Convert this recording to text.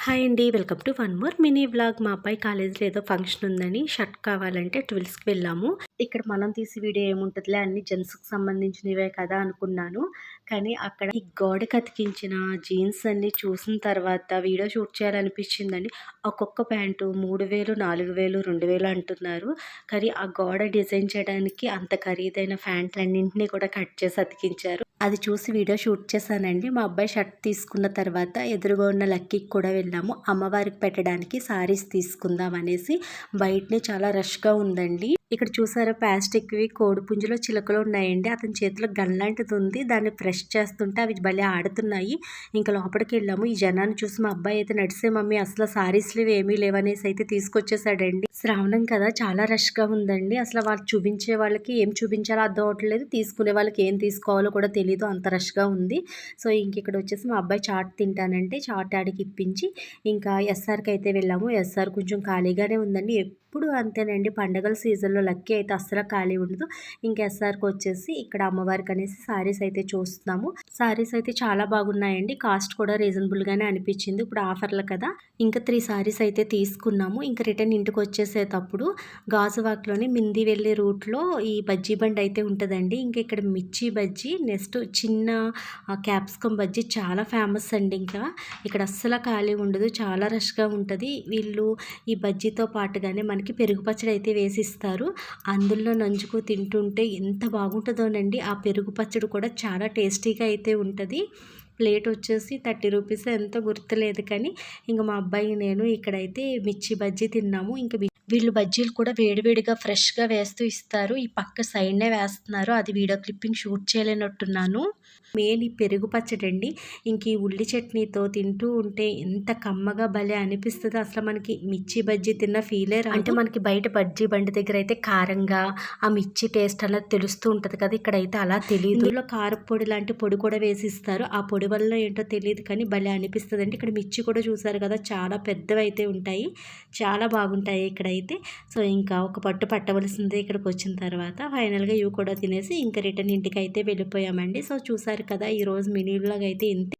Hi అండి, welcome to one more mini vlog. మా అబ్బాయి కాలేజీలో ఏదో ఫంక్షన్ ఉందని షర్ట్ కావాలంటే ట్విల్స్కి వెళ్ళాము. ఇక్కడ మనం తీసి వీడియో ఏముంటుందిలే, అన్ని జెంట్స్కి సంబంధించినవే కదా అనుకున్నాను. కానీ అక్కడ ఈ గోడకి అతికించిన జీన్స్ అన్ని చూసిన తర్వాత వీడియో షూట్ చేయాలనిపించిందండి. ఒక్కొక్క ప్యాంటు 3000, 4000, 2000 అంటున్నారు. కానీ ఆ గోడ డిజైన్ చేయడానికి అంత ఖరీదైన ప్యాంట్లన్నింటినీ కూడా కట్ చేసి అతికించారు. అది చూసి వీడియో షూట్ చేశానండి. మా అబ్బాయి షర్ట్ తీసుకున్న తర్వాత ఎదురుగా ఉన్న లక్కీకి కూడా వెళ్ళాము. అమ్మవారికి పెట్టడానికి సారీస్ తీసుకుందాం అనేసి. బయటనే చాలా రష్గా ఉందండి. ఇక్కడ చూసారా, ప్లాస్టిక్వి కోడిపుంజులో చిలకలు ఉన్నాయండి. అతని చేతిలో గన్ లాంటిది ఉంది. దాన్ని ప్రెస్ చేస్తుంటే అవి భలే ఆడుతున్నాయి. ఇంకా లోపలికి వెళ్ళాము. ఈ జనాన్ని చూసి మా అబ్బాయి అయితే నడిసే మమ్మీ అసలు సారీస్ లేవు, ఏమీ లేవనేసి అయితే తీసుకొచ్చేసాడండి. శ్రావణం కదా, చాలా రష్గా ఉందండి. అసలు వాళ్ళు చూపించే వాళ్ళకి ఏం చూపించాలో అర్థం అవట్లేదు, తీసుకునే వాళ్ళకి ఏం తీసుకోవాలో కూడా తెలీదు, అంత రష్గా ఉంది. సో ఇంక ఇక్కడ వచ్చేసి మా అబ్బాయి చాట్ తింటానంటే చాట్ ఆడికి ఇప్పించి ఇంకా ఎస్ఆర్కి అయితే వెళ్ళాము. ఎస్ఆర్ కొంచెం ఖాళీగానే ఉందండి. ఎప్పుడు అంతేనండి, పండగల సీజన్లో లక్కీ అయితే అస్సలు ఖాళీ ఉండదు. ఇంకా ఎస్ఆర్కి వచ్చేసి ఇక్కడ అమ్మవారికి అనేసి సారీస్ అయితే చూస్తున్నాము. సారీస్ అయితే చాలా బాగున్నాయండి. కాస్ట్ కూడా రీజనబుల్గానే అనిపించింది. ఇప్పుడు ఆఫర్లు కదా, ఇంకా 3 సారీస్ అయితే తీసుకున్నాము. ఇంకా రిటర్న్ ఇంటికి వచ్చేసేటప్పుడు గాజువాక్లోని మింది వెళ్ళే రూట్లో ఈ బజ్జీ బండి అయితే ఉంటుందండి. ఇంకా ఇక్కడ మిర్చి బజ్జీ, నెక్స్ట్ చిన్న క్యాప్సికమ్ బజ్జీ చాలా ఫేమస్ అండి. ఇంకా ఇక్కడ అస్సలు ఖాళీ ఉండదు, చాలా రష్గా ఉంటుంది. వీళ్ళు ఈ బజ్జీతో పాటుగానే మనకి పెరుగు పచ్చడి అయితే వేసిస్తారు. అందులో నంచుకు తింటుంటే ఎంత బాగుంటుందోనండి. ఆ పెరుగు పచ్చడి కూడా చాలా టేస్టీగా అయితే ఉంటుంది. ప్లేట్ వచ్చేసి 30 రూపీస్ ఎంతో గుర్తులేదు. కానీ ఇంకా మా అబ్బాయి నేను ఇక్కడైతే మిర్చి బజ్జీ తిన్నాము. ఇంకా వీళ్ళు బజ్జీలు కూడా వేడివేడిగా ఫ్రెష్గా వేస్తూ ఇస్తారు. ఈ పక్క సైడ్నే వేస్తున్నారు. అది వీడియో క్లిప్పింగ్ షూట్ చేయలేనట్టున్నాను. మెయిన్ ఈ పెరుగు పచ్చడి అండి. ఇంక ఈ ఉల్లి చట్నీతో తింటూ ఉంటే ఎంత కమ్మగా భలే అనిపిస్తుంది. అసలు మనకి మిర్చి బజ్జీ తిన్న ఫీలే రాదు. అంటే మనకి బయట బజ్జీ బండి దగ్గర అయితే కారంగా ఆ మిర్చి టేస్ట్ అలా తెలుస్తూ ఉంటుంది కదా, ఇక్కడైతే అలా తెలియదు. ఇందులో కారపొడి లాంటి పొడి కూడా వేసిస్తారు. ఆ పొడి వల్ల ఏంటో తెలియదు కానీ భలే అనిపిస్తుంది అండి. ఇక్కడ మిర్చి కూడా చూసారు కదా, చాలా పెద్దవి అయితే ఉంటాయి, చాలా బాగుంటాయి ఇక్కడైతే. సో ఇంకా ఒక పట్టు పట్టవలసిందే ఇక్కడికి వచ్చిన తర్వాత. ఫైనల్గా ఇవి కూడా తినేసి ఇంకా రిటర్న్ ఇంటికి అయితే వెళ్ళిపోయామండి. సో చూసారు కదా, ఈరోజు మినీ వ్లాగ్ అయితే ఇంతే.